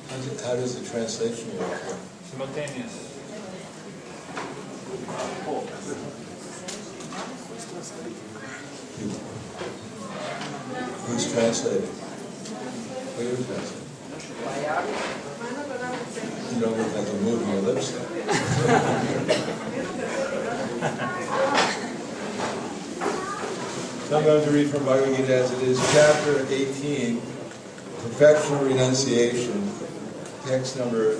How does the translation work? Simultaneous. Who's translating? Who are you translating? You don't look like you're moving your lips. So I'm going to read from Bhagavad Gita as it is, chapter 18, Perfectional Renunciation, text number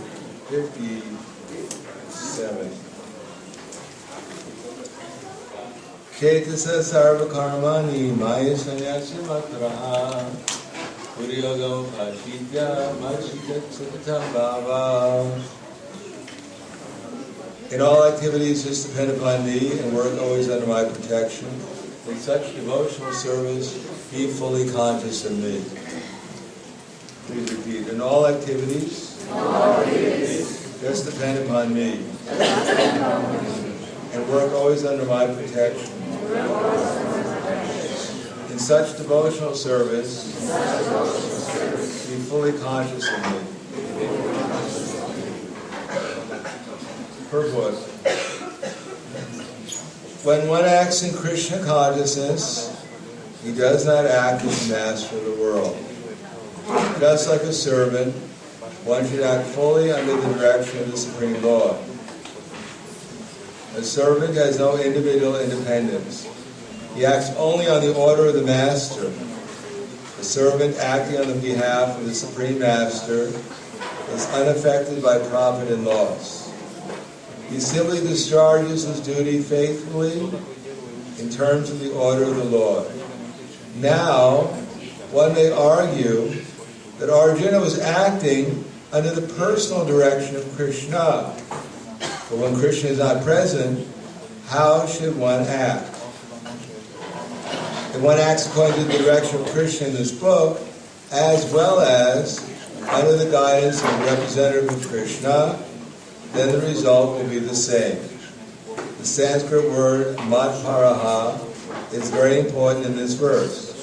57. Ketasa sarva karmani maya sanyasi matraha Puriyogam ashitya machita sutatam bhava. In all activities, just depend upon me and work always under my protection. In such devotional service, be fully conscious of me. Please repeat. In all activities, just depend upon me and work always under my protection. In such devotional service, be fully conscious of me. Purport. When one acts in Krishna consciousness, he does not act as the master of the world. Just like a servant, one should act fully under the direction of the Supreme Lord. A servant has no individual independence. He acts only on the order of the master. The servant acting on the behalf of the Supreme Master is unaffected by profit and loss. He simply discharges his duty faithfully in terms of the order of the Lord. Now, one may argue that Arjuna was acting under the personal direction of Krishna. But when Krishna is not present, how should one act? If one acts according to the direction of Krishna in this book, as well as under the guidance of the representative of Krishna, then the result will be the same. The Sanskrit word madparaha is very important in this verse.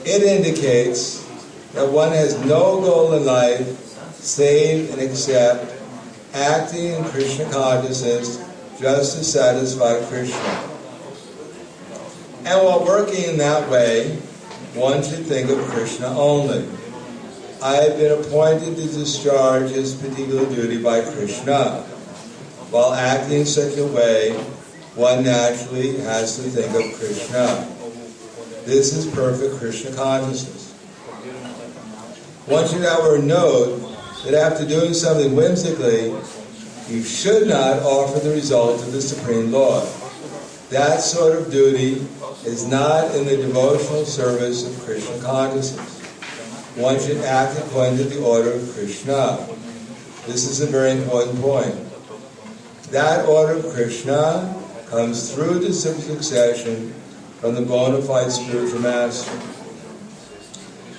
It indicates that one has no goal in life save and except acting in Krishna consciousness just to satisfy Krishna. And while working in that way, one should think of Krishna only. I have been appointed to discharge this particular duty by Krishna. While acting in such a way, one naturally has to think of Krishna. This is perfect Krishna consciousness. One should, however, note that after doing something whimsically, you should not offer the result of the Supreme Lord. That sort of duty is not in the devotional service of Krishna consciousness. One should act according to the order of Krishna. This is a very important point. That order of Krishna comes through the succession from the bona fide spiritual master.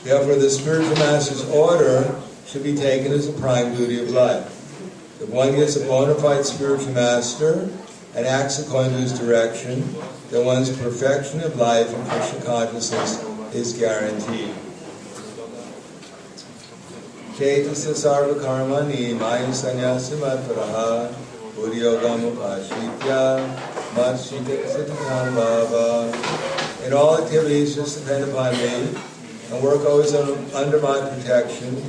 Therefore, the spiritual master's order should be taken as a prime duty of life. If one gets a bona fide spiritual master and acts according to his direction, then one's perfection of life in Krishna consciousness is guaranteed. Ketasa sarva karmani maya sanyasi matraha Puriyogam upashitya machita siddham bhava. In all activities, just depend upon me and work always under my protection.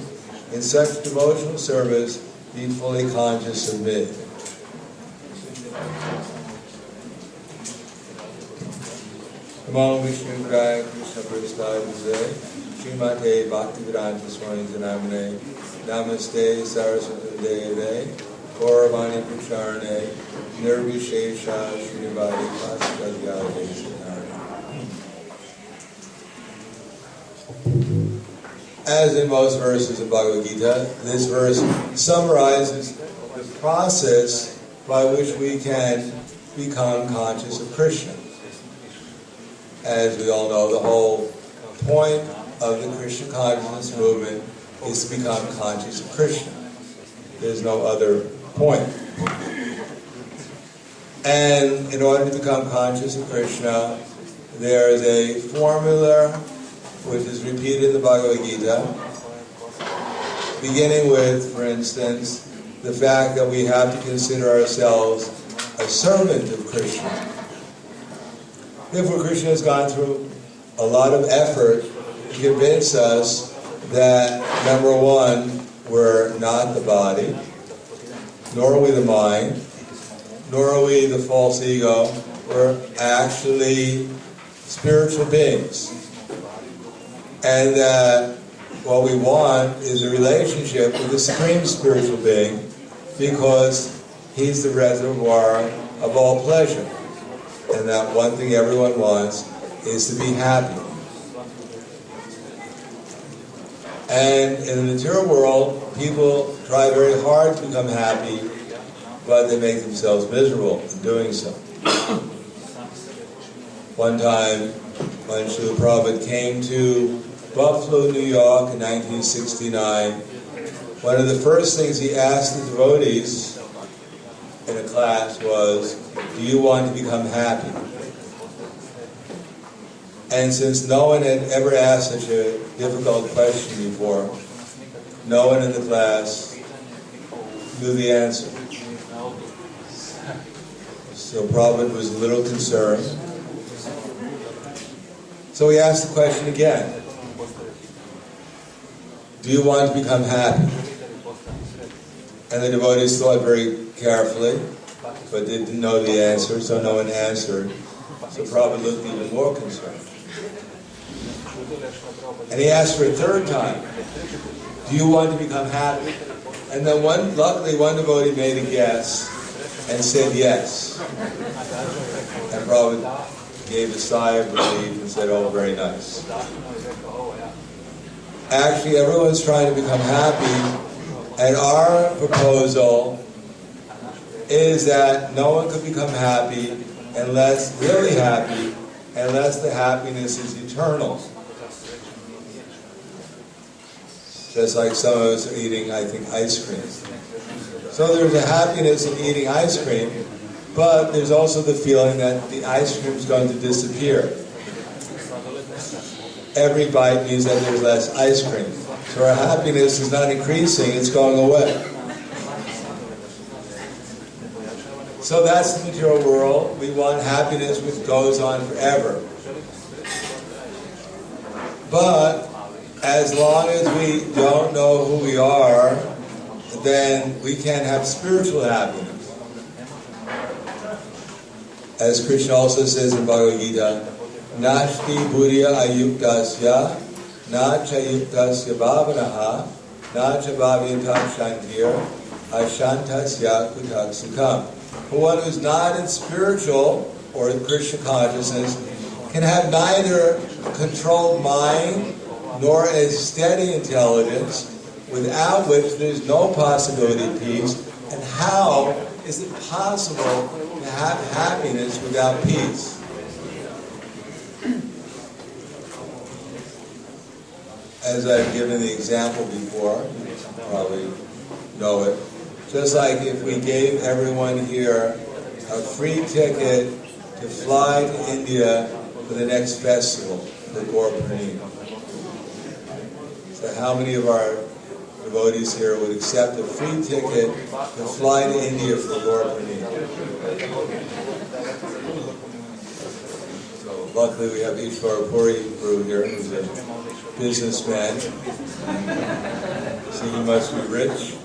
In such devotional service, be fully conscious of me. Namo Vishnu Krishna Prasthaya Srimate Bhaktivedanta Swami Janamane Namaste Saraswati Deve Gauravani Pracharane Nirvishesha Srinivadi Pasadyade Siddhartha. As in most verses of Bhagavad Gita, this verse summarizes the process by which we can become conscious of Krishna. As we all know, the whole point of the Krishna consciousness movement is to become conscious of Krishna. There's no other point. And in order to become conscious of Krishna, there is a formula which is repeated in the Bhagavad Gita. beginning with, for instance, the fact that we have to consider ourselves a servant of Krishna. Therefore, Krishna has gone through a lot of effort to convince us that, number one, we're not the body, nor are we the mind, nor are we the false ego. We're actually spiritual beings. And that what we want is a relationship with the Supreme Spiritual Being, because He's the reservoir of all pleasure. And that one thing everyone wants is to be happy. And in the material world, people try very hard to become happy, but they make themselves miserable in doing so. One time, when Srila Prabhupada came to Buffalo, New York in 1969, one of the first things he asked the devotees in a class was, do you want to become happy? And since no one had ever asked such a difficult question before, no one in the class knew the answer. So Prabhupada was a little concerned. So he asked the question again. Do you want to become happy? And the devotees thought very carefully, but they didn't know the answer, so no one answered. So Prabhupada looked even more concerned. And he asked for a third time, do you want to become happy? And then luckily one devotee made a guess and said yes. And Prabhupada gave a sigh of relief and said, oh, very nice. Actually, everyone's trying to become happy, and our proposal is that no one can become happy unless really happy, unless the happiness is eternal. Just like some of us are eating, I think, ice cream. So there's a happiness in eating ice cream, but there's also the feeling that the ice cream is going to disappear. Every bite means that there's less ice cream. So our happiness is not increasing, it's going away. So that's the material world. We want happiness which goes on forever. But as long as we don't know who we are, then we can't have spiritual happiness. As Krishna also says in Bhagavad Gita, Nashti Bhurya Ayuktasya, Na Chayuktasya Bhavanaha, Na Chabhavyantak Shantir, Ashantasya Kutaksukam. For one who's not in spiritual or in Krishna consciousness can have neither controlled mind nor a steady intelligence, without which there's no possibility of peace. And how is it possible to have happiness without peace? As I've given the example before, you probably know it, just like if we gave everyone here a free ticket to fly to India for the next festival, the Gora. So how many of our devotees here would accept a free ticket to fly to India for Gora? So luckily we have Ishwar Puri Guru here, who's a businessman. So he must be rich.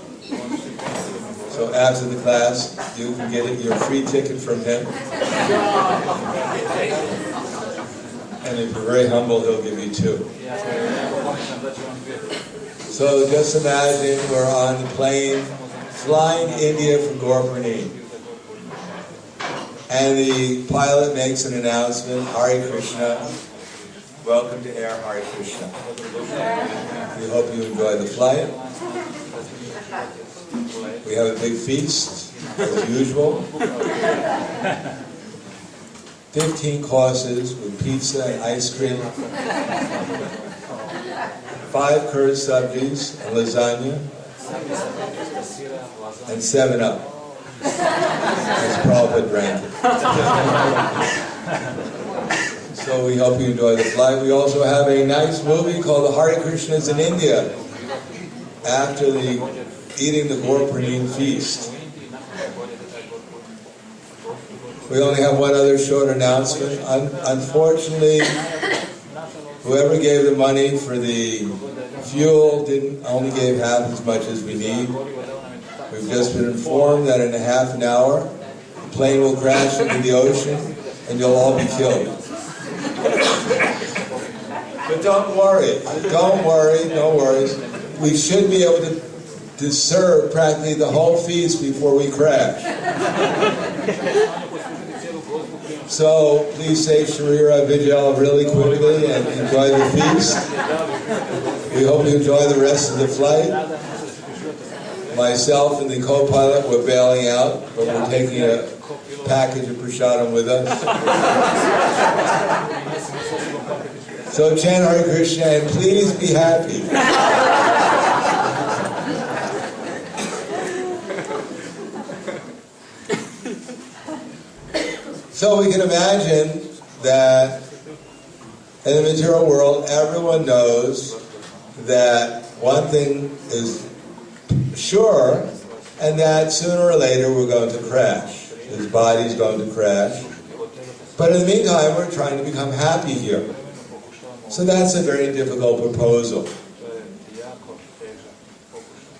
So after the class, you can get your free ticket from him. And if you're very humble, he'll give you two. So just imagine we're on the plane flying India from Gora. And the pilot makes an announcement, Hare Krishna, welcome to Air Hare Krishna. We hope you enjoy the flight. We have a big feast, as usual. 15 courses with pizza and ice cream. 5 curd sabjis and lasagna. And 7-Up. As Prabhupada drank it. So we hope you enjoy the flight. We also have a nice movie called The Hare Krishnas in India. after eating the Gora feast. We only have one other short announcement. Unfortunately, whoever gave the money for the fuel only gave half as much as we need. We've just been informed that in a half an hour, the plane will crash into the ocean and you'll all be killed. But don't worry, no worries. We should be able to serve practically the whole feast before we crash. So please say Sharira Vijaya really quickly and enjoy the feast. We hope you enjoy the rest of the flight. Myself and the co-pilot were bailing out, but we're taking a package of prasadam with us. So chant Hare Krishna and please be happy. So we can imagine that in the material world, everyone knows that one thing is sure, and that sooner or later we're going to crash. This body's going to crash. But in the meantime, we're trying to become happy here. So that's a very difficult proposal.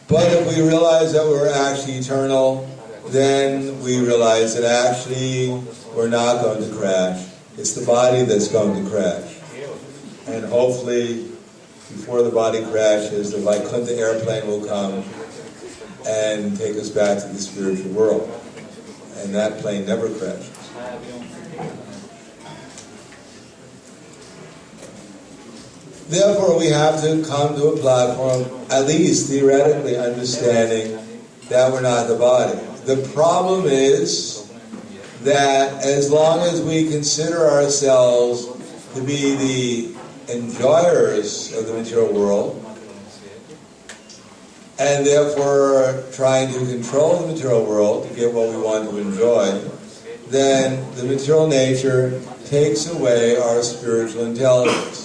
But if we realize that we're actually eternal, then we realize that actually we're not going to crash. It's the body that's going to crash. And hopefully, before the body crashes, the Vaikuntha airplane will come and take us back to the spiritual world. And that plane never crashes. Therefore, we have to come to a platform, at least theoretically understanding that we're not the body. The problem is that as long as we consider ourselves to be the enjoyers of the material world, and therefore trying to control the material world to get what we want to enjoy, then the material nature takes away our spiritual intelligence.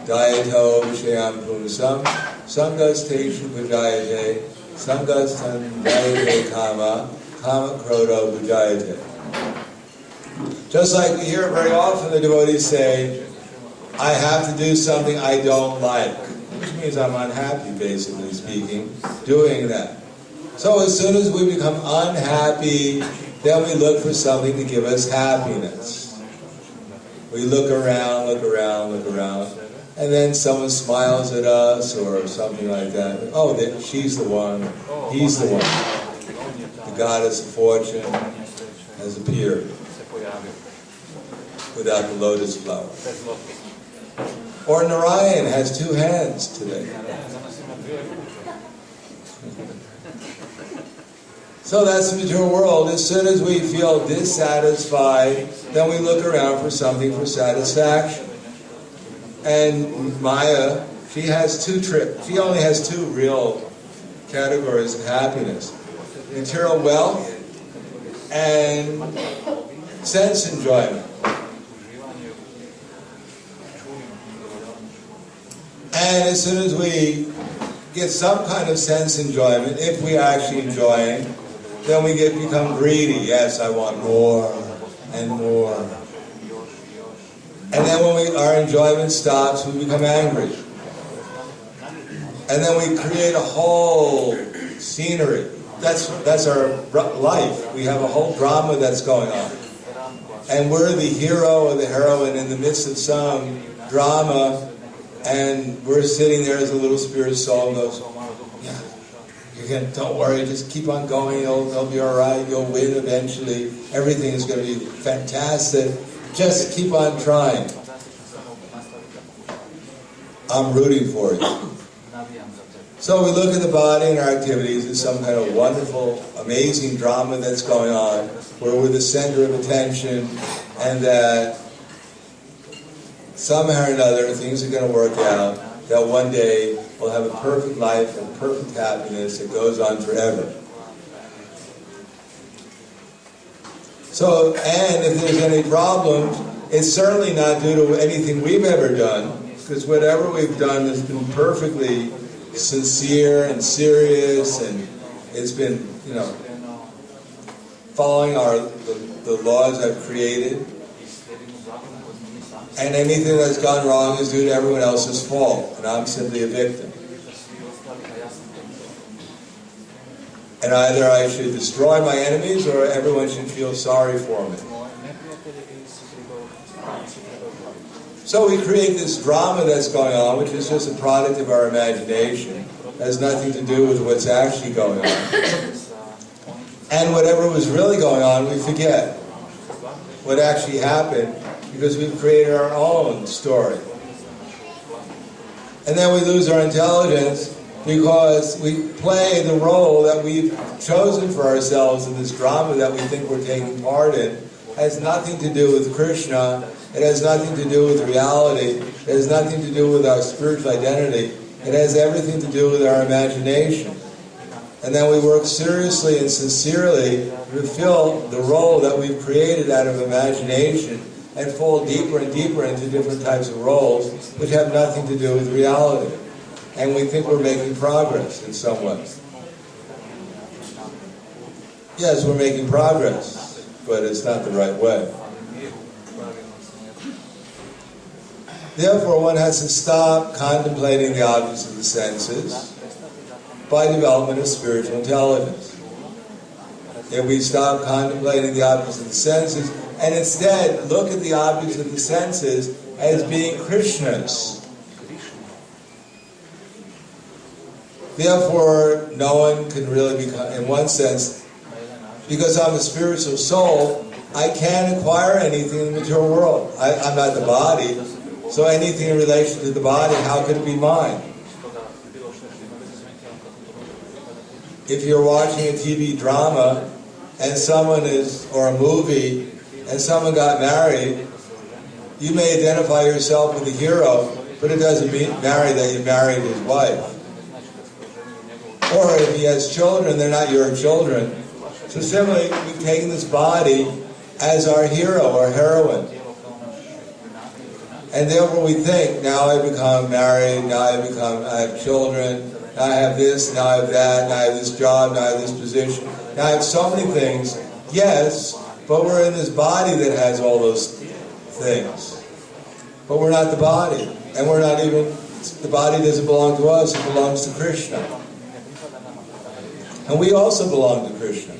Dayato Vishayam Pumsam, Sangas Teshu Vijayate, Sangas Tandayate Kama, Kama Krodo Vijayate. Just like we hear very often the devotees say, I have to do something I don't like, which means I'm unhappy, basically speaking, doing that. So as soon as we become unhappy, then we look for something to give us happiness. We look around, and then someone smiles at us or something like that. Oh, she's the one, he's the one. The goddess of fortune has appeared without the lotus flower. Or Narayan has two hands today. So that's the material world. As soon as we feel dissatisfied, then we look around for something for satisfaction. And Maya, she has she only has two real categories of happiness. Material wealth and sense enjoyment. And as soon as we get some kind of sense enjoyment, if we actually enjoying, then we become greedy. Yes, I want more and more. And then when our enjoyment stops, we become angry. And then we create a whole scenery. That's our life. We have a whole drama that's going on. And we're the hero or the heroine in the midst of some drama, and we're sitting there as a little spirit soul and goes, yeah, don't worry, just keep on going, it'll be all right, you'll win eventually, everything is going to be fantastic, just keep on trying. I'm rooting for you. So we look at the body and our activities as some kind of wonderful, amazing drama that's going on, where we're the center of attention, and that somehow or another things are going to work out, that one day we'll have a perfect life and perfect happiness that goes on forever. So, and if there's any problems, it's certainly not due to anything we've ever done. Because whatever we've done has been perfectly sincere and serious, and it's been, following the laws I've created. And anything that's gone wrong is due to everyone else's fault, and I'm simply a victim. And either I should destroy my enemies, or everyone should feel sorry for me. So we create this drama that's going on, which is just a product of our imagination. It has nothing to do with what's actually going on. And whatever was really going on, we forget what actually happened, because we've created our own story. And then we lose our intelligence because we play the role that we've chosen for ourselves in this drama that we think we're taking part in. It has nothing to do with Krishna. It has nothing to do with reality. It has nothing to do with our spiritual identity. It has everything to do with our imagination. And then we work seriously and sincerely to fulfill the role that we've created out of imagination, and fall deeper and deeper into different types of roles which have nothing to do with reality. And we think we're making progress in some way. Yes, we're making progress, but it's not the right way. Therefore, one has to stop contemplating the objects of the senses by development of spiritual intelligence. If we stop contemplating the objects of the senses, and instead look at the objects of the senses as being Krishna's. Therefore, no one can really become, in one sense, because I'm a spiritual soul, I can't acquire anything in the material world. I'm not the body, so anything in relation to the body, how could it be mine? If you're watching a TV drama and or a movie, and someone got married, you may identify yourself with the hero, but it doesn't mean that you married his wife. Or if he has children, they're not your children. So similarly, we've taken this body as our hero or heroine. And therefore we think, now I become married, now I have children, now I have this, now I have that, now I have this job, now I have this position, now I have so many things. Yes, but we're in this body that has all those things. But we're not the body. And we're not even, the body doesn't belong to us, it belongs to Krishna. And we also belong to Krishna.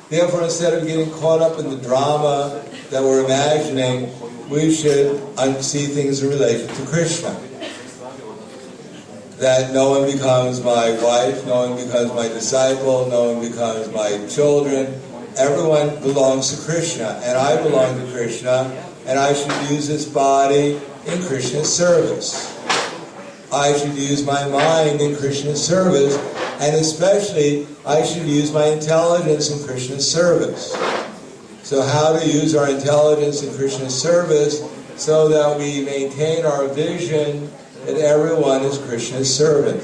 Therefore, instead of getting caught up in the drama that we're imagining, we should see things in relation to Krishna. That no one becomes my wife, no one becomes my disciple, no one becomes my children. Everyone belongs to Krishna, and I belong to Krishna, and I should use this body in Krishna's service. I should use my mind in Krishna's service, and especially I should use my intelligence in Krishna's service. So how to use our intelligence in Krishna's service so that we maintain our vision that everyone is Krishna's servant.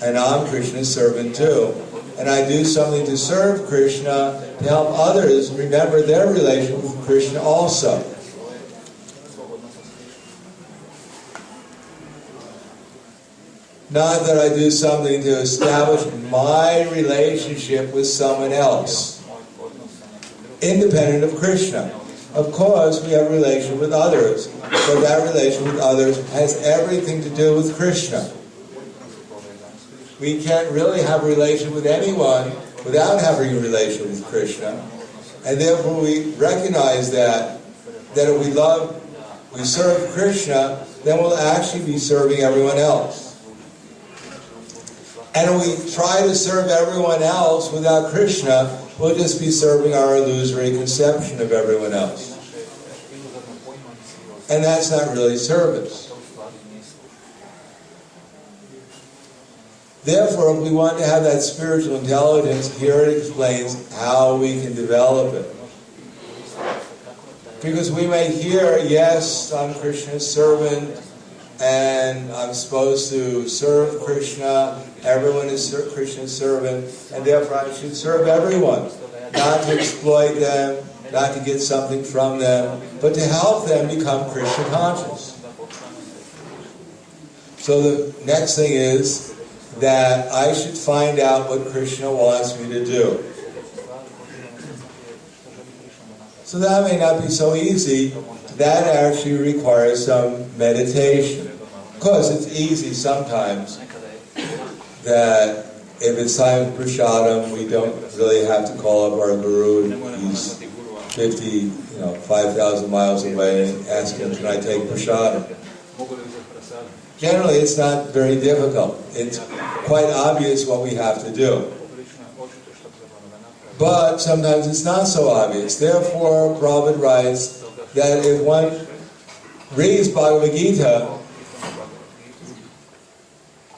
And I'm Krishna's servant too. And I do something to serve Krishna to help others remember their relation with Krishna also. Not that I do something to establish my relationship with someone else, independent of Krishna. Of course, we have a relation with others, but that relation with others has everything to do with Krishna. We can't really have a relation with anyone without having a relation with Krishna. And therefore we recognize that if we serve Krishna, then we'll actually be serving everyone else. And if we try to serve everyone else without Krishna, we'll just be serving our illusory conception of everyone else. And that's not really service. Therefore, if we want to have that spiritual intelligence, here it explains how we can develop it. Because we may hear, yes, I'm Krishna's servant, and I'm supposed to serve Krishna, everyone is Krishna's servant, and therefore I should serve everyone, not to exploit them, not to get something from them, but to help them become Krishna conscious. So the next thing is that I should find out what Krishna wants me to do. So that may not be so easy. That actually requires some meditation. Of course, it's easy sometimes that if it's time for prasadam, we don't really have to call up our guru. He's 5,000 miles away and ask him, can I take prasadam? Generally, it's not very difficult. It's quite obvious what we have to do. But sometimes it's not so obvious. Therefore, Prabhupada writes that if one reads Bhagavad Gita,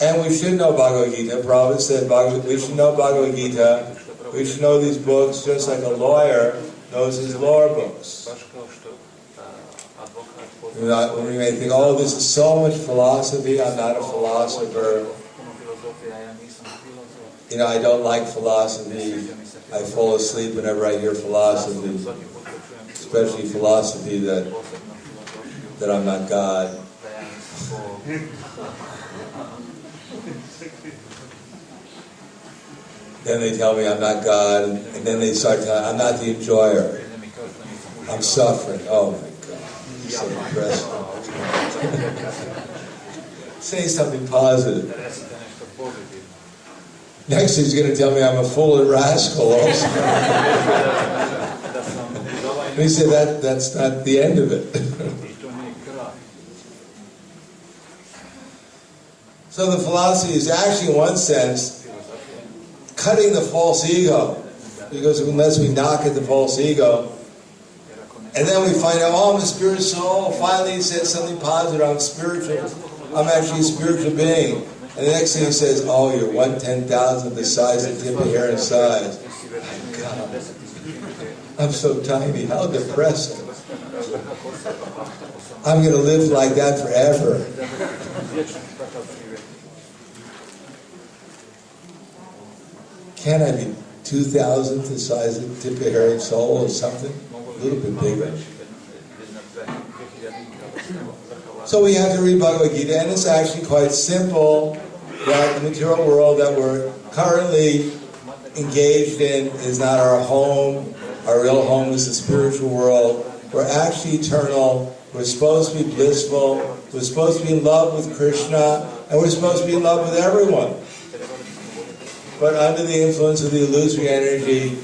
and we should know Bhagavad Gita, Prabhupada said we should know Bhagavad Gita, we should know these books just like a lawyer knows his law books. When we may think, oh, this is so much philosophy, I'm not a philosopher. I don't like philosophy. I fall asleep whenever I hear philosophy, especially philosophy that I'm not God. Then they tell me I'm not God, and then they start telling me I'm not the enjoyer. I'm suffering. Oh my God. He's so depressed. Say something positive. Next he's going to tell me I'm a fool and rascal also. And he said that's not the end of it. So the philosophy is actually in one sense cutting the false ego, because unless we knock at the false ego, and then we find out, oh, I'm a spiritual soul, finally he says something positive, I'm spiritual, I'm actually a spiritual being. And the next thing he says, oh, you're 1/10,000th the size of tip of hair in size. God, I'm so tiny, how depressing. I'm going to live like that forever. Can I be 2,000th the size of tip of hair in soul or something? A little bit bigger. So we have to read Bhagavad Gita, and it's actually quite simple that the material world that we're currently engaged in is not our home. Our real home is the spiritual world. We're actually eternal. We're supposed to be blissful. We're supposed to be in love with Krishna, and we're supposed to be in love with everyone. But under the influence of the illusory energy,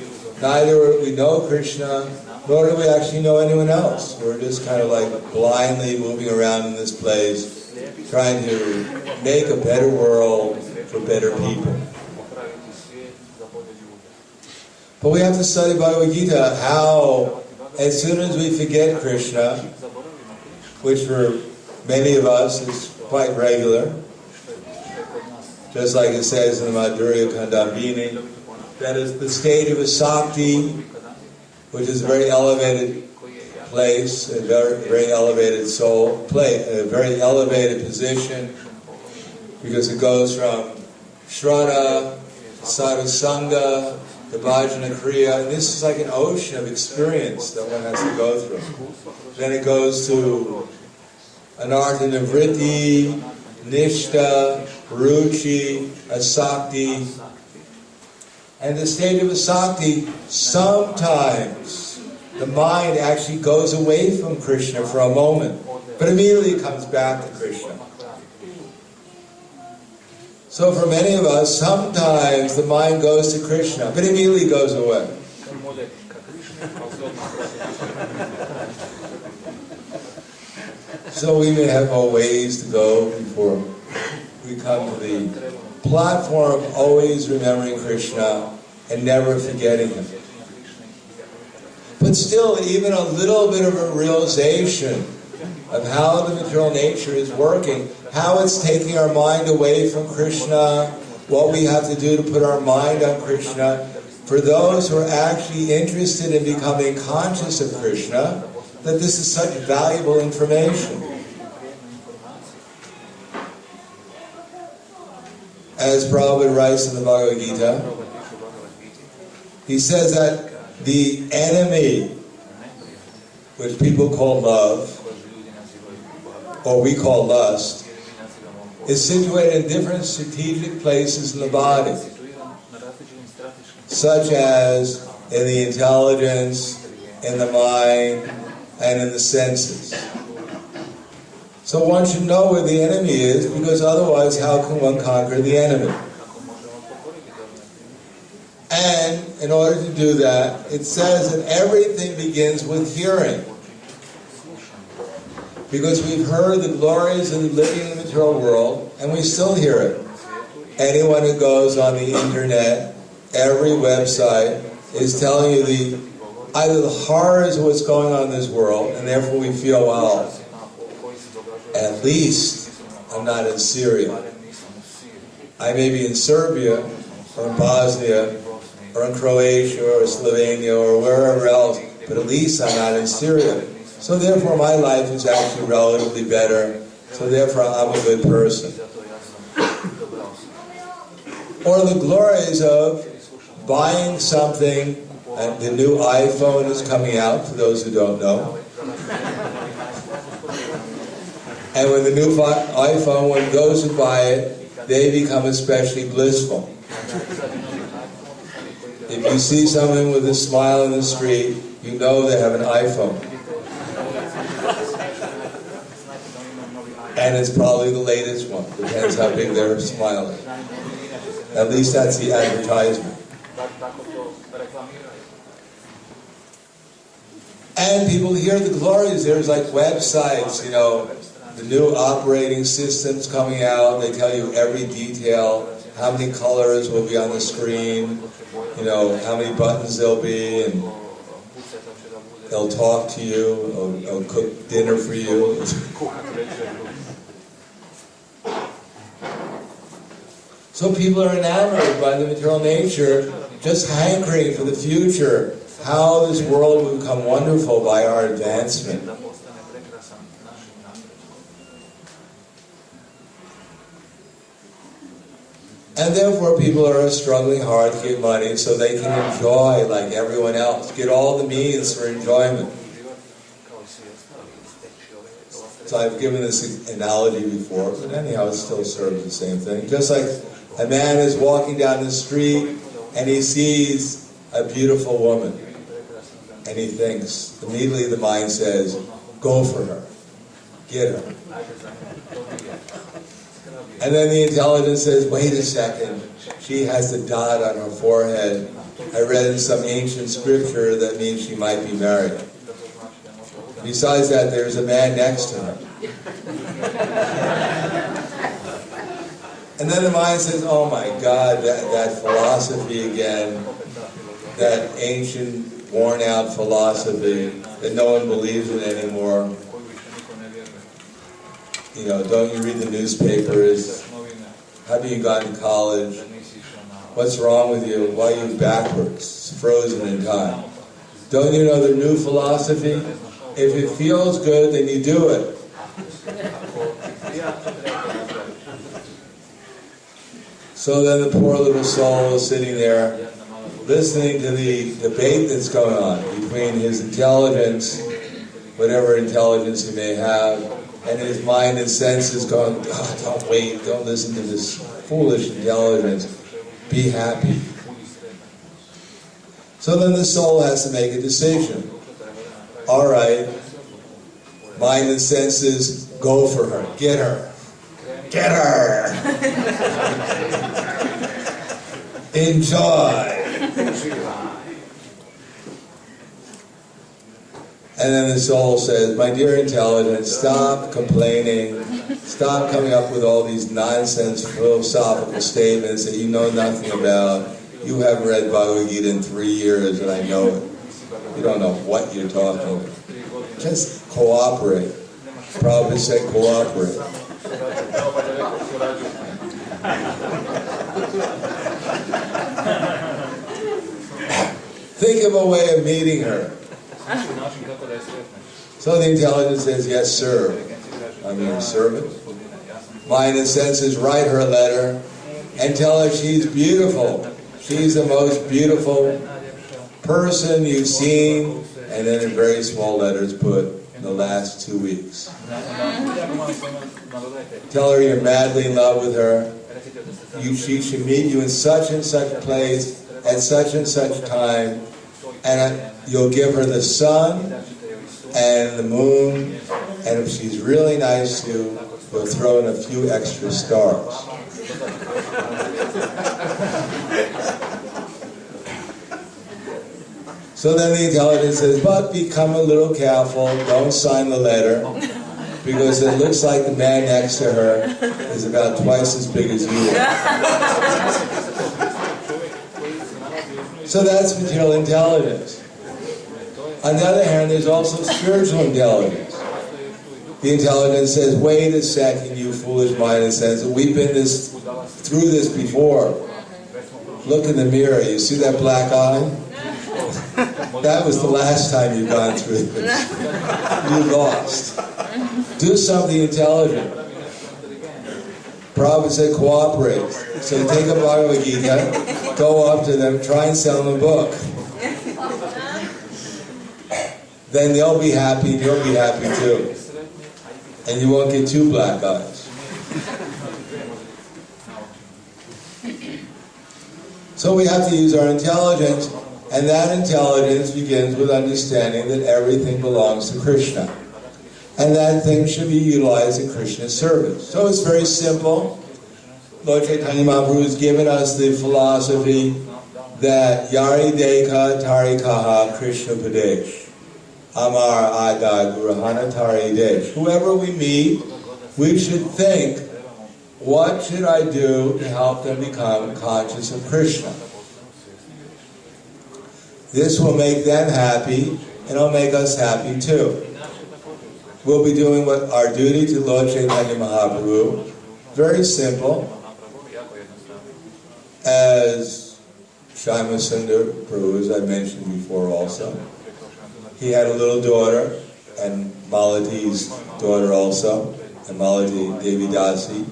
neither we know Krishna, nor do we actually know anyone else. We're just kind of like blindly moving around in this place, trying to make a better world for better people. But we have to study Bhagavad Gita, how as soon as we forget Krishna, which for many of us is quite regular, just like it says in the Madhurya Kandambini, that is the state of a Sakti, which is a very elevated place, a very elevated soul, a very elevated position, because it goes from Shraddha, Sadhusanga, to Bhajana Kriya, and this is like an ocean of experience that one has to go through. Then it goes to Anartha Nivritti, Nishta, Ruchi, Asakti. And the state of Asakti, sometimes the mind actually goes away from Krishna for a moment, but immediately comes back to Krishna. So for many of us, sometimes the mind goes to Krishna, but immediately goes away. So we may have a ways to go before we come to the platform of always remembering Krishna and never forgetting Him. But still, even a little bit of a realization of how the material nature is working, how it's taking our mind away from Krishna, what we have to do to put our mind on Krishna. For those who are actually interested in becoming conscious of Krishna, that this is such valuable information. As Prabhupada writes in the Bhagavad Gita, he says that the enemy which people call love, or we call lust, is situated in different strategic places in the body, such as in the intelligence, in the mind, and in the senses. So one should know where the enemy is, because otherwise how can one conquer the enemy? And in order to do that, it says that everything begins with hearing. Because we've heard the glories of living in the material world, and we still hear it. Anyone who goes on the internet, every website is telling you either the horrors of what's going on in this world, and therefore we feel, well, at least I'm not in Syria. I may be in Serbia, or in Bosnia, or in Croatia, or Slovenia, or wherever else, but at least I'm not in Syria. So therefore my life is actually relatively better, so therefore I'm a good person. Or the glories of buying something, and the new iPhone is coming out, for those who don't know. And when the new iPhone, when those who buy it, they become especially blissful. If you see someone with a smile in the street, you know they have an iPhone. And it's probably the latest one. Depends how big their smile is. At least that's the advertisement. And people hear the glories. There's like websites, the new operating systems coming out. They tell you every detail, how many colors will be on the screen, how many buttons there'll be, and they'll talk to you, they'll cook dinner for you. So people are enamored by the material nature, just hankering for the future, how this world will become wonderful by our advancement. And therefore people are struggling hard to get money so they can enjoy like everyone else, get all the means for enjoyment. So I've given this analogy before, but anyhow it still serves the same thing. Just like a man is walking down the street and he sees a beautiful woman and he thinks, immediately the mind says, go for her, get her. And then the intelligence says, wait a second, she has the dot on her forehead. I read in some ancient scripture that means she might be married. Besides that, there's a man next to her. And then the mind says, oh my God, that philosophy again, that ancient, worn-out philosophy that no one believes in anymore. Don't you read the newspapers? Haven't you gone to college? What's wrong with you? Why are you backwards, frozen in time? Don't you know the new philosophy? If it feels good, then you do it. So then the poor little soul is sitting there, listening to the debate that's going on between his intelligence, whatever intelligence he may have, and his mind and senses going, oh, don't wait, don't listen to this foolish intelligence. Be happy. So then the soul has to make a decision. All right, mind and senses, go for her, get her. Get her! Enjoy! And then the soul says, my dear intelligence, stop complaining, stop coming up with all these nonsense philosophical statements that you know nothing about. You haven't read Bhagavad Gita in 3 years and I know it. You don't know what you're talking about. Just cooperate. Prabhupada said cooperate. Think of a way of meeting her. So the intelligence says, yes, sir. I'm your servant. Mind and senses write her a letter and tell her she's beautiful. She's the most beautiful person you've seen and then in very small letters put the last 2 weeks. Tell her you're madly in love with her. She should meet you in such and such place at such and such time, and you'll give her the sun and the moon, and if she's really nice to you, you'll throw in a few extra stars. So then the intelligence says, but become a little careful, don't sign the letter, because it looks like the man next to her is about twice as big as you are. So that's material intelligence. On the other hand, there's also spiritual intelligence. The intelligence says, wait a second, you foolish mind, in the sense that we've been through this before. Look in the mirror, you see that black eye? That was the last time you've gone through this. You lost. Do something intelligent. Prabhupada said cooperate. So take a Bhagavad Gita, go up to them, try and sell them a book. Then they'll be happy and you'll be happy too. And you won't get two black eyes. So we have to use our intelligence, and that intelligence begins with understanding that everything belongs to Krishna. And that thing should be utilized in Krishna's service. So it's very simple. Lord Chaitanya Mahaprabhu has given us the philosophy that Yari Deka Tari Kaha Krishna Padesh. Amar Ada Gurahana Tari Desh. Whoever we meet, we should think, what should I do to help them become conscious of Krishna? This will make them happy, and it'll make us happy too. We'll be doing what our duty to Lord Chaitanya Mahaprabhu. Very simple. As Shama Sundar Prabhu, as I mentioned before also, he had a little daughter, and Malati's daughter also, and Malati Devi Dasi,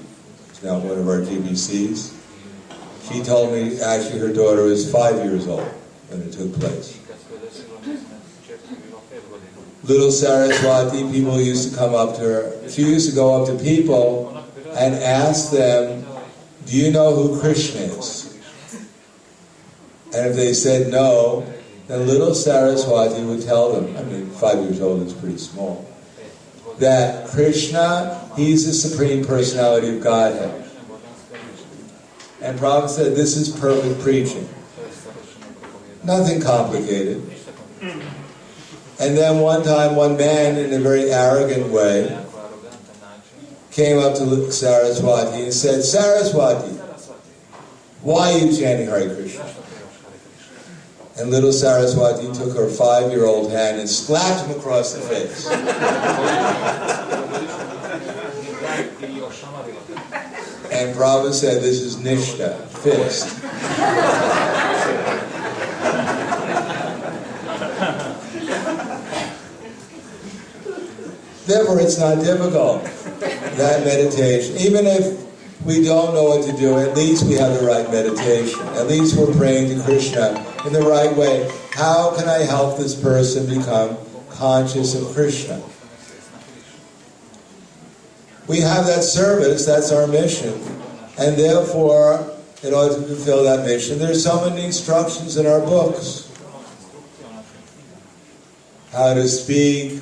who's now one of our GBCs. She told me actually her daughter was 5 years old when it took place. Little Saraswati, people used to come up to her. She used to go up to people and ask them, do you know who Krishna is? And if they said no, then little Saraswati would tell them, 5 years old is pretty small, that Krishna, he's the Supreme Personality of Godhead. And Prabhupada said, this is perfect preaching. Nothing complicated. And then one time, one man, in a very arrogant way, came up to Saraswati and said, Saraswati, why are you chanting Hare Krishna? And little Saraswati took her 5-year-old hand and slapped him across the face. And Prabhupada said, this is Nishta, fist. Therefore, it's not difficult, that meditation. Even if we don't know what to do, at least we have the right meditation. At least we're praying to Krishna in the right way. How can I help this person become conscious of Krishna? We have that service, that's our mission. And therefore, in order to fulfill that mission, there's so many instructions in our books. How to speak,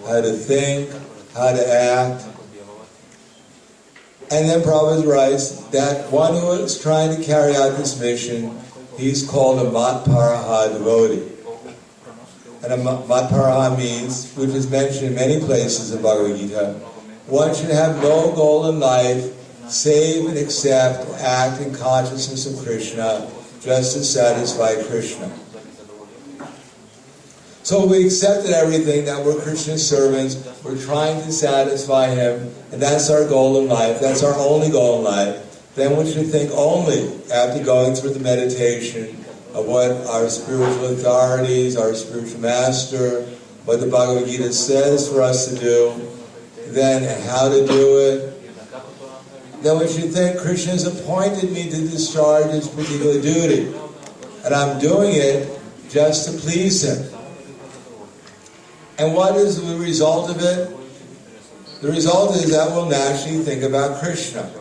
how to think, how to act. And then Prabhupada writes that one who is trying to carry out this mission, he's called a Matparaha devotee. And a Matparaha means, which is mentioned in many places in Bhagavad Gita, one should have no goal in life save and accept, act in consciousness of Krishna, just to satisfy Krishna. So we accepted everything, that we're Krishna's servants, we're trying to satisfy Him, and that's our goal in life, that's our only goal in life. Then we should think only, after going through the meditation, of what our spiritual authorities, our spiritual master, what the Bhagavad Gita says for us to do, then how to do it. Then we should think Krishna has appointed me to discharge this particular duty, and I'm doing it just to please Him. And what is the result of it? The result is that we'll naturally think about Krishna.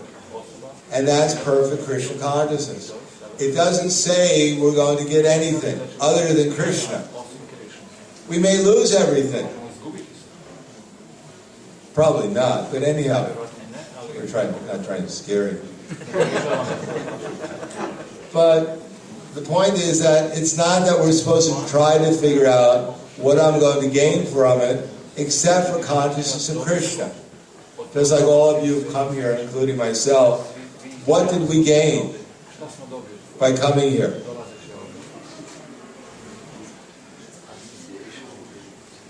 And that's perfect Krishna consciousness. It doesn't say we're going to get anything other than Krishna. We may lose everything. Probably not, but anyhow, we're not trying to scare you. But the point is that it's not that we're supposed to try to figure out what I'm going to gain from it, except for consciousness of Krishna. Just like all of you have come here, including myself, what did we gain by coming here?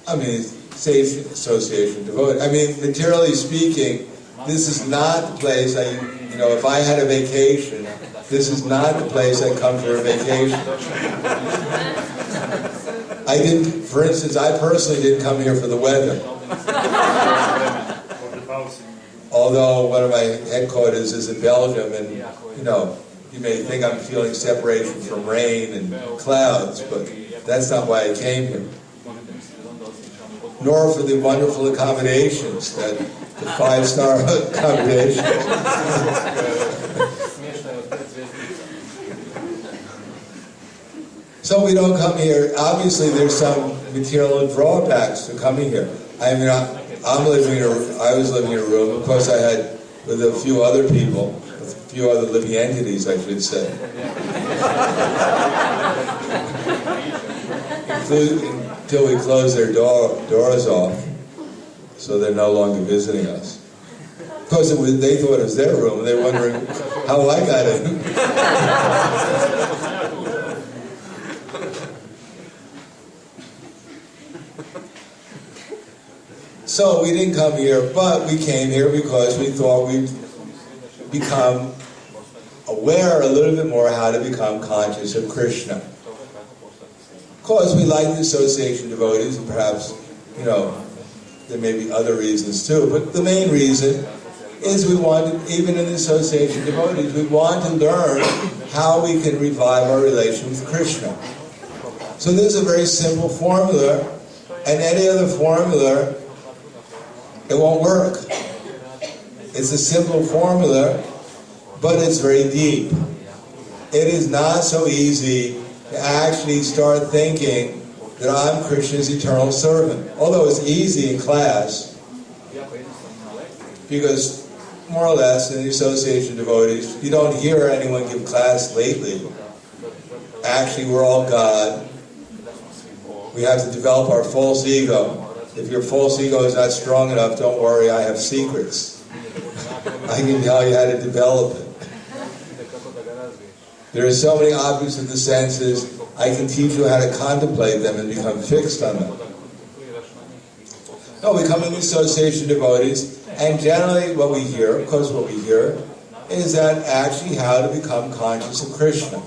I mean, safe association, devoted. I mean, materially speaking, this is not the place if I had a vacation, this is not the place I come for a vacation. For instance, I personally didn't come here for the weather. Although one of my headquarters is in Belgium, and you may think I'm feeling separation from rain and clouds, but that's not why I came here. Nor for the wonderful accommodations, the 5-star accommodations. So we don't come here. Obviously, there's some material drawbacks to coming here. I mean, I was living in a room. Of course, I had with a few other people, a few other living entities, I should say, until we closed their doors off, so they're no longer visiting us. Of course, they thought it was their room, and they were wondering how I got in. So we didn't come here, but we came here because we thought we'd become aware a little bit more how to become conscious of Krishna. Of course, we like the association devotees, and perhaps, there may be other reasons too, but the main reason is we want, even in the association devotees, we want to learn how we can revive our relation with Krishna. So this is a very simple formula, and any other formula, it won't work. It's a simple formula, but it's very deep. It is not so easy to actually start thinking that I'm Krishna's eternal servant. Although it's easy in class, because more or less in the association devotees, you don't hear anyone give class lately. Actually, we're all God. We have to develop our false ego. If your false ego is not strong enough, don't worry, I have secrets. I can tell you how to develop it. There are so many objects of the senses, I can teach you how to contemplate them and become fixed on them. No, we come in the association devotees, and generally what we hear, of course what we hear, is that actually how to become conscious of Krishna.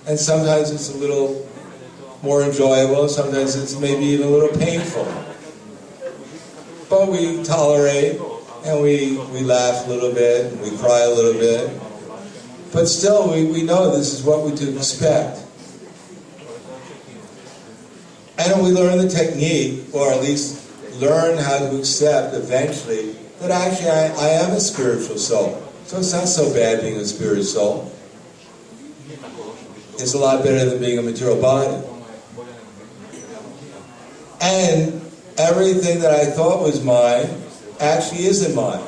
And sometimes it's a little more enjoyable, sometimes it's maybe even a little painful. But we tolerate, and we laugh a little bit, and we cry a little bit. But still, we know this is what we do expect. And we learn the technique, or at least learn how to accept eventually that actually I am a spiritual soul. So it's not so bad being a spiritual soul. It's a lot better than being a material body. And everything that I thought was mine actually isn't mine.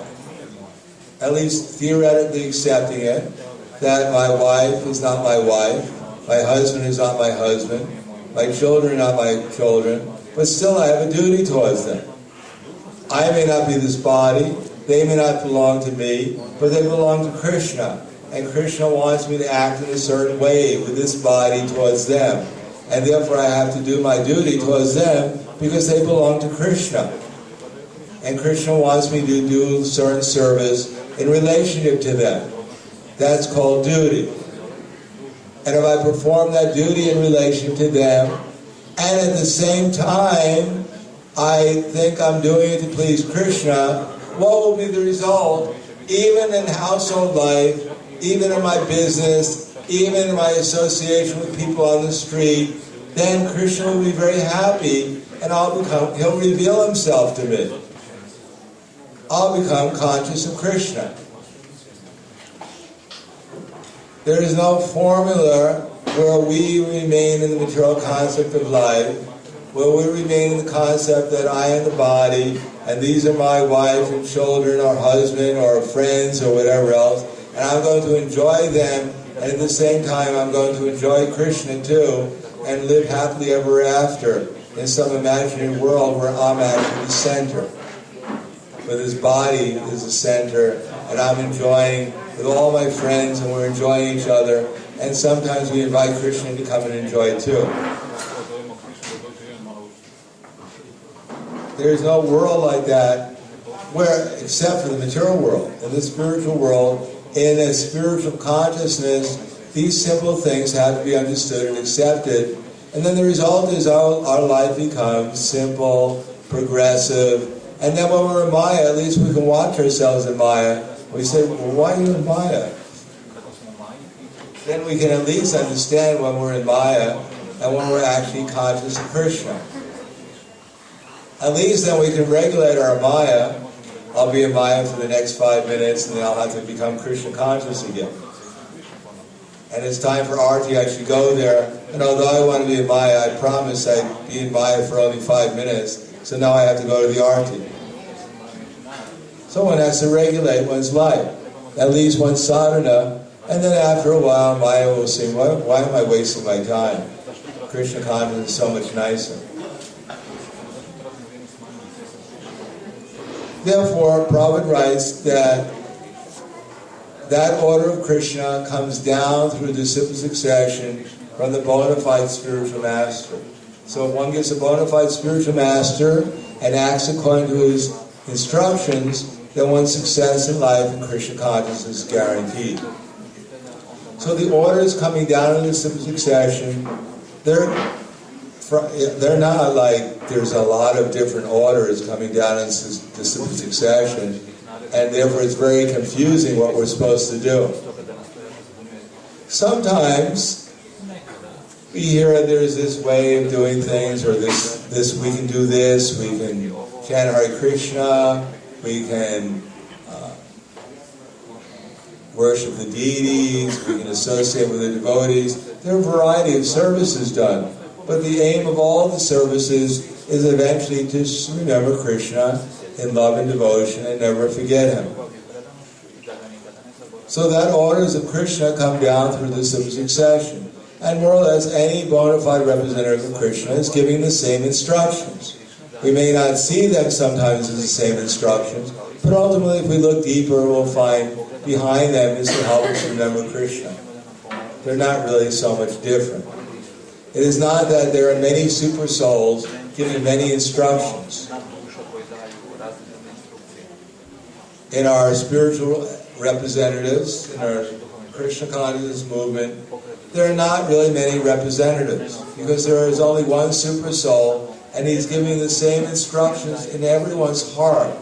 At least theoretically accepting it, that my wife is not my wife, my husband is not my husband, my children are not my children, but still I have a duty towards them. I may not be this body, they may not belong to me, but they belong to Krishna. And Krishna wants me to act in a certain way with this body towards them. And therefore I have to do my duty towards them because they belong to Krishna. And Krishna wants me to do certain service in relationship to them. That's called duty. And if I perform that duty in relation to them, and at the same time I think I'm doing it to please Krishna, what will be the result? Even in household life, even in my business, even in my association with people on the street, then Krishna will be very happy, and he'll reveal himself to me. I'll become conscious of Krishna. There is no formula where we remain in the material concept of life, where we remain in the concept that I am the body, and these are my wife and children, or husband, or friends, or whatever else, and I'm going to enjoy them, and at the same time I'm going to enjoy Krishna too, and live happily ever after in some imaginary world where I'm actually the center. Where this body is the center, and I'm enjoying with all my friends, and we're enjoying each other, and sometimes we invite Krishna to come and enjoy too. There's no world like that, except for the material world. In the spiritual world, in a spiritual consciousness, these simple things have to be understood and accepted, and then the result is our life becomes simple, progressive, and then when we're in Maya, at least we can watch ourselves in Maya. We say, well, why are you in Maya? Then we can at least understand when we're in Maya and when we're actually conscious of Krishna. At least then we can regulate our Maya. I'll be in Maya for the next 5 minutes, and then I'll have to become Krishna conscious again. And it's time for Arti. I should go there. And although I want to be in Maya, I promised I'd be in Maya for only 5 minutes. So now I have to go to the Arti. So one has to regulate one's life, at least one's sadhana, and then after a while Maya will say, why am I wasting my time? Krishna consciousness is so much nicer. Therefore, Prabhupada writes that order of Krishna comes down through the simple succession from the bona fide spiritual master. So if one gets a bona fide spiritual master and acts according to his instructions, then one's success in life and Krishna consciousness is guaranteed. So the orders coming down in the simple succession, they're not like there's a lot of different orders coming down in the simple succession, and therefore it's very confusing what we're supposed to do. Sometimes we hear there's this way of doing things, or this we can do this, we can chant Hare Krishna, we can worship the deities, we can associate with the devotees. There are a variety of services done, but the aim of all the services is eventually to remember Krishna in love and devotion and never forget him. So that orders of Krishna come down through the simple succession. And more or less any bona fide representative of Krishna is giving the same instructions. We may not see them sometimes as the same instructions, but ultimately if we look deeper, we'll find behind them is to help us remember Krishna. They're not really so much different. It is not that there are many super souls giving many instructions. In our spiritual representatives, in our Krishna consciousness movement, there are not really many representatives, because there is only one super soul, and he's giving the same instructions in everyone's heart.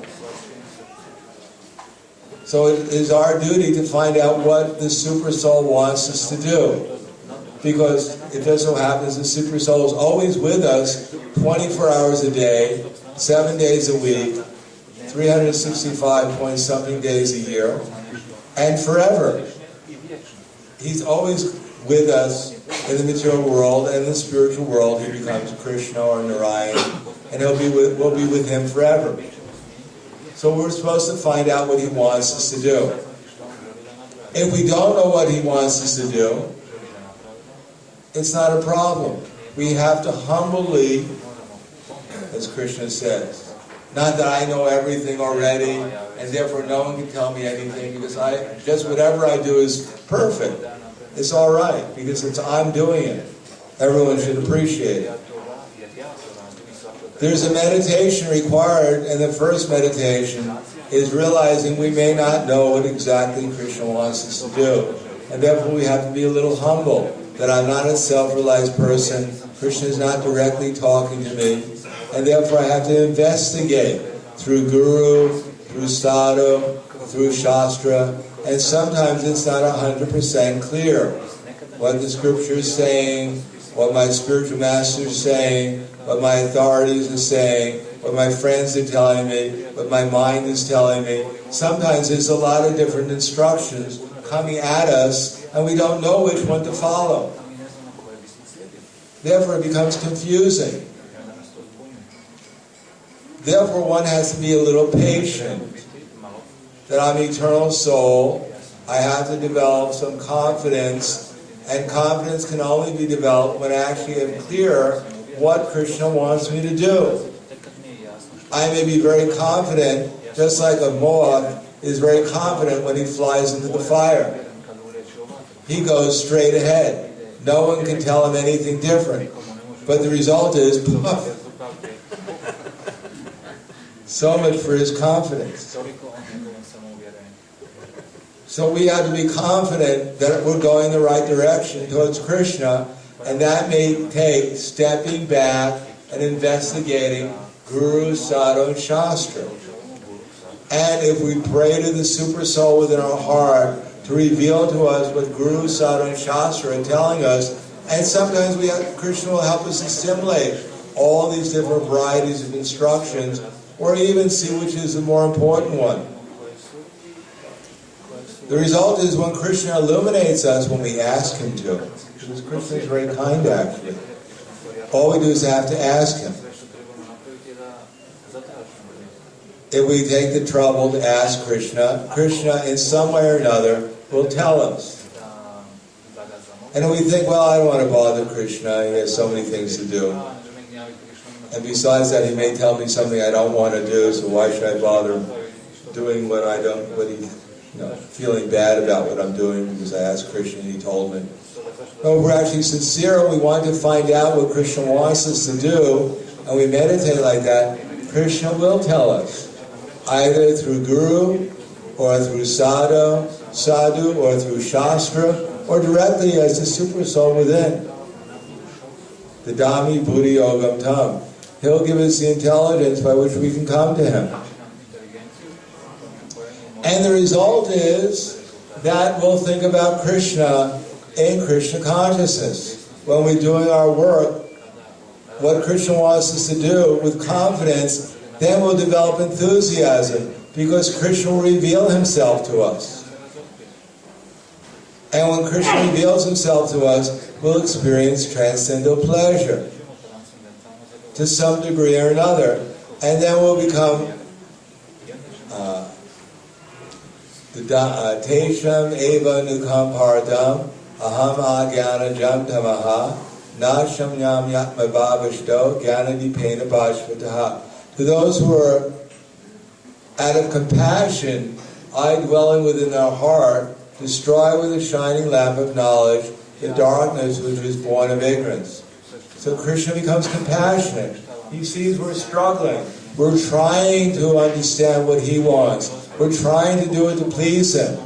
So it is our duty to find out what the super soul wants us to do, because it just so happens the super soul is always with us 24 hours a day, 7 days a week, 365 point something days a year, and forever. He's always with us in the material world, and in the spiritual world he becomes Krishna or Narayan, and we'll be with him forever. So we're supposed to find out what he wants us to do. If we don't know what he wants us to do, it's not a problem. We have to humbly, as Krishna says, not that I know everything already, and therefore no one can tell me anything, because just whatever I do is perfect. It's all right, because I'm doing it. Everyone should appreciate it. There's a meditation required, and the first meditation is realizing we may not know what exactly Krishna wants us to do. And therefore we have to be a little humble, that I'm not a self-realized person, Krishna is not directly talking to me, and therefore I have to investigate through Guru, through Sadhu, through Shastra, and sometimes it's not 100% clear what the scripture is saying, what my spiritual master is saying, what my authorities are saying, what my friends are telling me, what my mind is telling me. Sometimes there's a lot of different instructions coming at us, and we don't know which one to follow. Therefore, it becomes confusing. Therefore, one has to be a little patient. That I'm an eternal soul, I have to develop some confidence, and confidence can only be developed when I actually am clear what Krishna wants me to do. I may be very confident, just like a moth is very confident when he flies into the fire. He goes straight ahead. No one can tell him anything different. But the result is, puff. So much for his confidence. So we have to be confident that we're going the right direction towards Krishna, and that may take stepping back and investigating Guru, Sadhu, and Shastra. And if we pray to the Super Soul within our heart to reveal to us what Guru, Sadhu, and Shastra are telling us, and sometimes Krishna will help us assimilate all these different varieties of instructions, or even see which is the more important one. The result is when Krishna illuminates us when we ask him to. Because Krishna is very kind, actually. All we do is have to ask him. If we take the trouble to ask Krishna, Krishna in some way or another will tell us. And if we think, well, I don't want to bother Krishna, he has so many things to do. And besides that, he may tell me something I don't want to do, so why should I bother doing feeling bad about what I'm doing because I asked Krishna and he told me. No, we're actually sincere and we want to find out what Krishna wants us to do, and we meditate like that, Krishna will tell us, either through Guru, or through Sadhu, or through Shastra, or directly as the Super Soul within. The Dhammi Buddhi Yogam Tam. He'll give us the intelligence by which we can come to him. And the result is that we'll think about Krishna in Krishna consciousness. When we're doing our work, what Krishna wants us to do with confidence, then we'll develop enthusiasm because Krishna will reveal himself to us. And when Krishna reveals himself to us, we'll experience transcendental pleasure to some degree or another. And then we'll become Tesham eva nukam paradam aham agyana jam tamaha nasham yam yatma babashto gyana dipena bhashvataha. To those who are out of compassion, I dwelling within their heart, destroy with a shining lamp of knowledge the darkness which is born of ignorance. So Krishna becomes compassionate. He sees we're struggling. We're trying to understand what he wants. We're trying to do it to please him.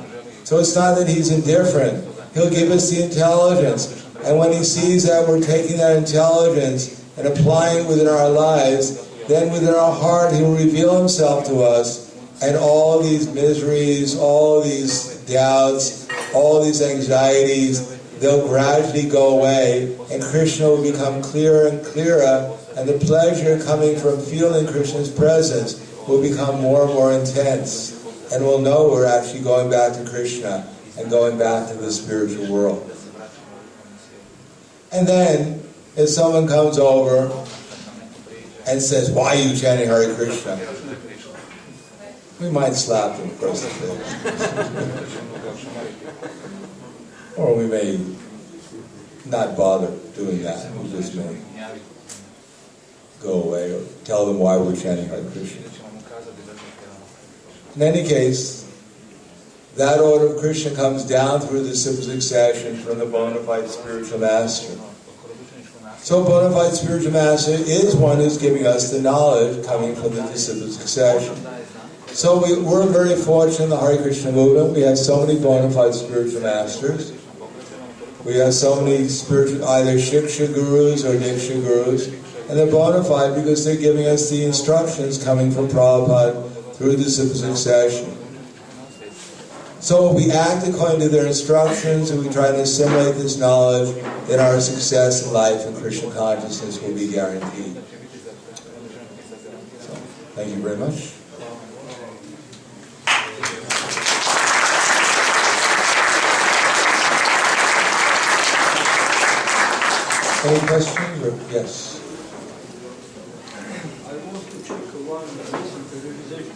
So it's not that he's indifferent. He'll give us the intelligence. And when he sees that we're taking that intelligence and applying it within our lives, then within our heart he will reveal himself to us, and all these miseries, all these doubts, all these anxieties, they'll gradually go away, and Krishna will become clearer and clearer, and the pleasure coming from feeling Krishna's presence will become more and more intense, and we'll know we're actually going back to Krishna and going back to the spiritual world. And then, if someone comes over and says, "Why are you chanting Hare Krishna?" we might slap them across the face. Or we may not bother doing that. We just may go away or tell them why we're chanting Hare Krishna. In any case, that order of Krishna comes down through the simple succession from the bona fide spiritual master. So bona fide spiritual master is one who's giving us the knowledge coming from the disciple succession. So we're very fortunate in the Hare Krishna movement. We have so many bona fide spiritual masters. We have so many spiritual, either Shiksha Gurus or Diksha Gurus. And they're bona fide because they're giving us the instructions coming from Prabhupada through disciple succession. So if we act according to their instructions and we try to assimilate this knowledge, then our success in life and Krishna consciousness will be guaranteed. So, thank you very much. Any questions? Or, yes. I want to check one recent realization.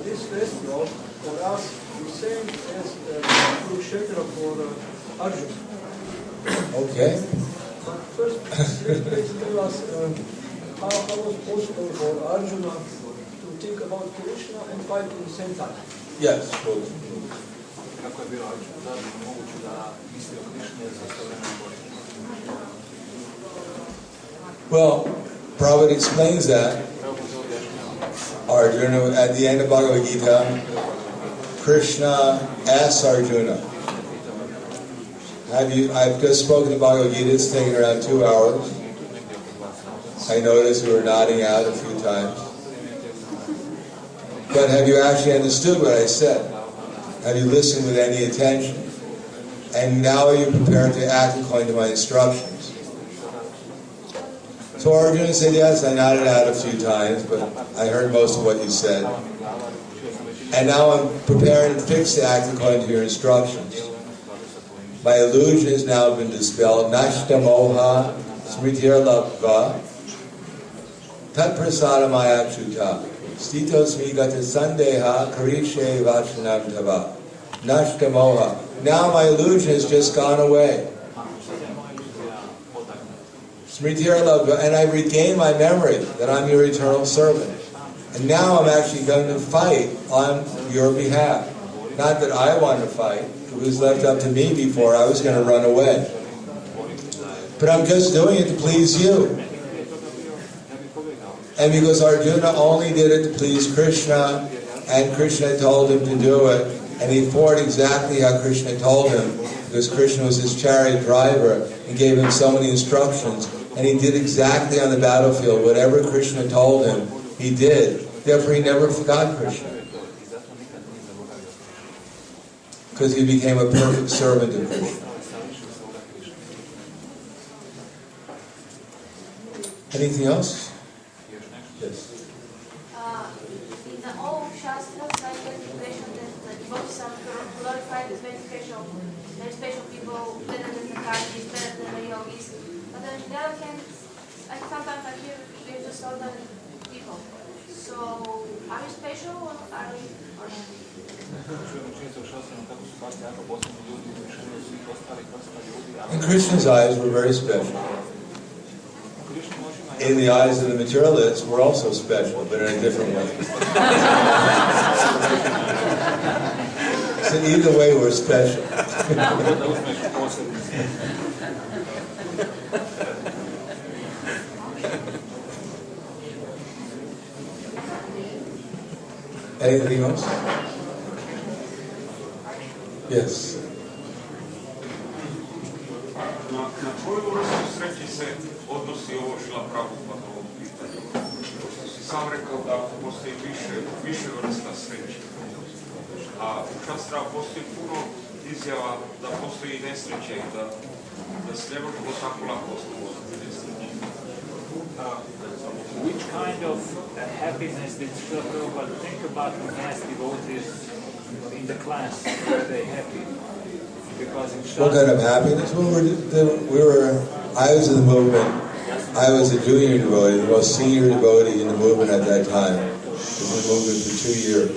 This festival for us is same as Kurukshetra for Arjuna. Okay. But first, please tell us how was possible for Arjuna to think about Krishna and fight at the same time? Yes. Kako je bilo da bi moguće da misli o Krišni za istovremeno Božje? Well, Prabhupada explains that. Arjuna, at the end of Bhagavad Gita, Krishna asks Arjuna, I've just spoken to Bhagavad Gita, it's taken around 2 hours. I noticed you were nodding out a few times. But have you actually understood what I said? Have you listened with any attention? And now are you prepared to act according to my instructions? So Arjuna said, yes, I nodded out a few times, but I heard most of what you said. And now I'm prepared and fixed to act according to your instructions. My illusion has now been dispelled. Nashta moha smritir labhva tat prasada maya chuta stito smigata sandeha karishe vachanam tava. Nashta moha. Now my illusion has just gone away. Smritir labhva, and I regain my memory that I'm your eternal servant. And now I'm actually going to fight on your behalf. Not that I want to fight. It was left up to me before. I was going to run away. But I'm just doing it to please you. And because Arjuna only did it to please Krishna, and Krishna told him to do it, and he fought exactly how Krishna told him, because Krishna was his chariot driver and gave him so many instructions, and he did exactly on the battlefield whatever Krishna told him, he did. Therefore he never forgot Krishna, because he became a perfect servant of Krishna. Anything else? Yes. In the old Shastras, I get the impression that the devotees are glorified as very special. Very special people, better than the Kashis, better than the yogis. But on the other hand, sometimes I hear we're just ordinary people. So, are we special or are we ordinary? In Krishna's eyes, we're very special. In the eyes of the materialists, we're also special, but in a different way. So either way, we're special. Anything else? Yes. Na koju vrstu sreći se odnosi ovo Šrila Prabhupadovo pitanje? Pošto si sam rekao da postoji više vrsta sreće. A u šastrama postoji puno izjava da postoji i nesreće i da se ne može tako lako osloboditi nesreće. Which kind of happiness did Srila Prabhupada think about when he asked devotees in the class, were they happy? Because in What kind of happiness? I was in the movement. I was a junior devotee, the most senior devotee in the movement at that time. He was in the movement for 2 years.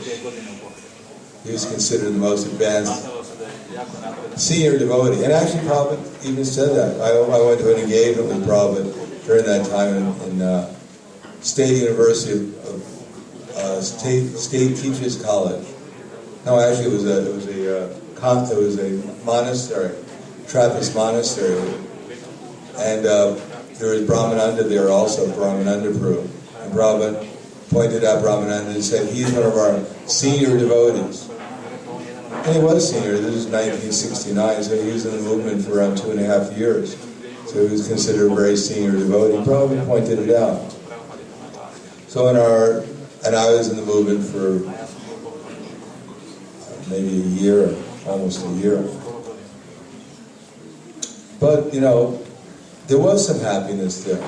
He was considered the most advanced senior devotee. And actually, Prabhupada even said that. I went to an engagement with Prabhupada during that time in State University of State Teachers College. No, actually, it was a monastery, Trappist monastery, and there was Brahmananda there also, Brahmananda Prabhu. And Prabhupada pointed out Brahmananda and said, he's one of our senior devotees. And he was senior, this is 1969, so he was in the movement for around 2.5 years. So he was considered a very senior devotee. Prabhupada pointed it out. So in our And I was in the movement for maybe a year, almost a year. But, there was some happiness there.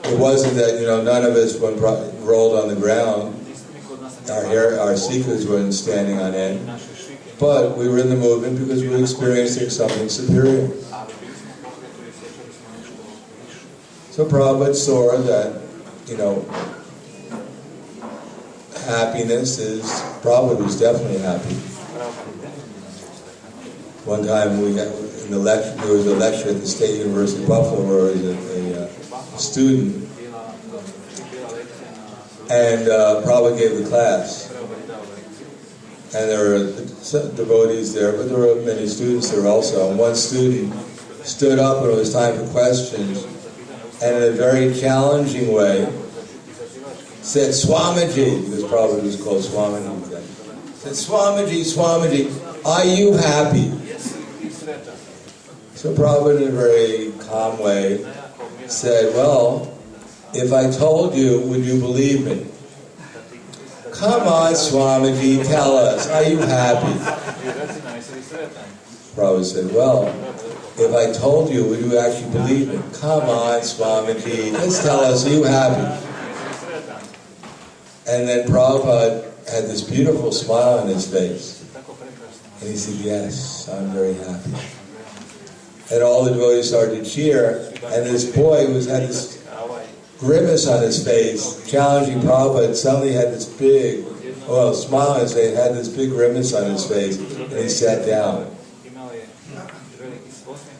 It wasn't that, none of us rolled on the ground. Our seekers weren't standing on end. But we were in the movement because we were experiencing something superior. So Prabhupada saw that, happiness Prabhupada was definitely happy. One time there was a lecture at the State University of Buffalo where there was a student, and Prabhupada gave the class. And there were some devotees there, but there were many students there also. And one student stood up when it was time for questions, and in a very challenging way said, "Swamiji," because Prabhupada was called Swamiji then. Said, Swamiji, are you happy?" So Prabhupada, in a very calm way, said, "Well, if I told you, would you believe me?" "Come on, Swamiji, tell us, are you happy?" Prabhupada said, "Well, if I told you, would you actually believe me?" "Come on, Swamiji, just tell us, are you happy?" And then Prabhupada had this beautiful smile on his face. And he said, "Yes, I'm very happy." And all the devotees started to cheer, and this boy had this grimace on his face, challenging Prabhupada, suddenly had this big, smile on his face, had this big grimace on his face, and he sat down.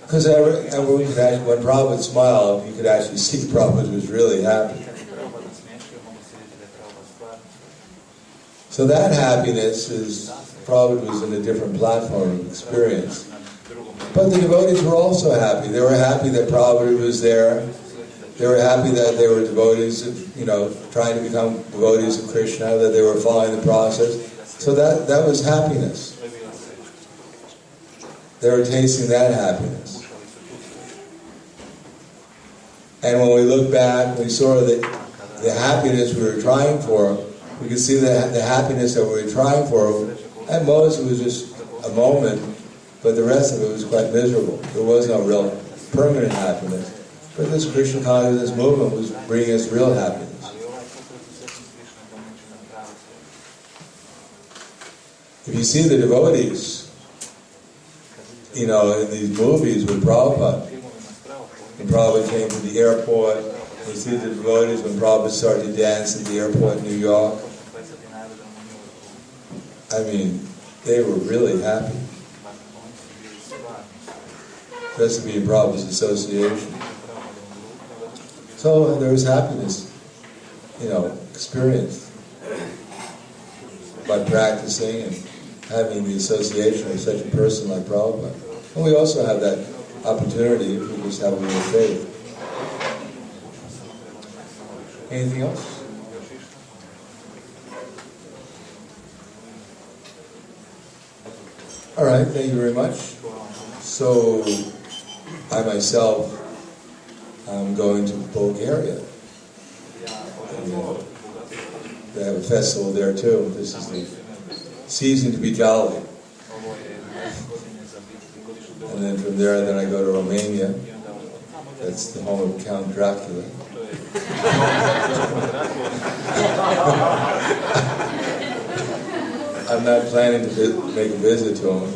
Because everyone could actually, when Prabhupada smiled, you could actually see Prabhupada was really happy. So that happiness Prabhupada was in a different platform of experience. But the devotees were also happy. They were happy that Prabhupada was there. They were happy that they were devotees of, trying to become devotees of Krishna, that they were following the process. So that was happiness. They were tasting that happiness. And when we look back, we saw the happiness we were trying for, we could see that the happiness that we were trying for, at most it was just a moment, but the rest of it was quite miserable. There was no real permanent happiness. But this Krishna consciousness movement was bringing us real happiness. If you see the devotees, in these movies with Prabhupada, when Prabhupada came to the airport, you see the devotees when Prabhupada started to dance at the airport in New York. I mean, they were really happy. Just to be in Prabhupada's association. So there was happiness, experienced by practicing and having the association with such a person like Prabhupada. And we also have that opportunity if we just have a little faith. Anything else? All right, thank you very much. So, I myself am going to Bulgaria. They have a festival there too. This is the season to be jolly. And then from there, I go to Romania. That's the home of Count Dracula. I'm not planning to make a visit to him,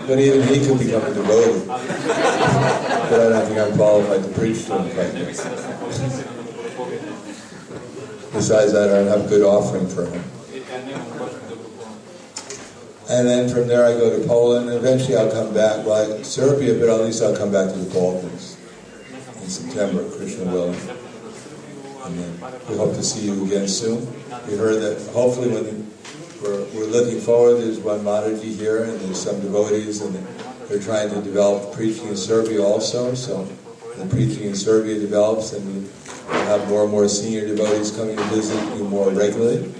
but even he could become a devotee. But I don't think I'm qualified to preach to him quite yet. Besides that, I don't have a good offering for him. And then from there I go to Poland, and eventually I'll come back, Serbia, but at least I'll come back to the Balkans in September, Krishna willing. And then we hope to see you again soon. We heard that hopefully we're looking forward, there's one Mataji here, and there's some devotees, and they're trying to develop preaching in Serbia also, so the preaching in Serbia develops, and we'll have more and more senior devotees coming to visit you more regularly.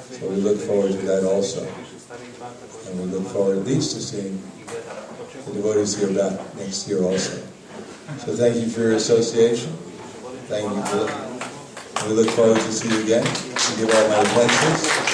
So we look forward to that also. And we look forward at least to seeing the devotees here back next year also. So thank you for your association. Thank you for listening. We look forward to see you again. We give all my blessings.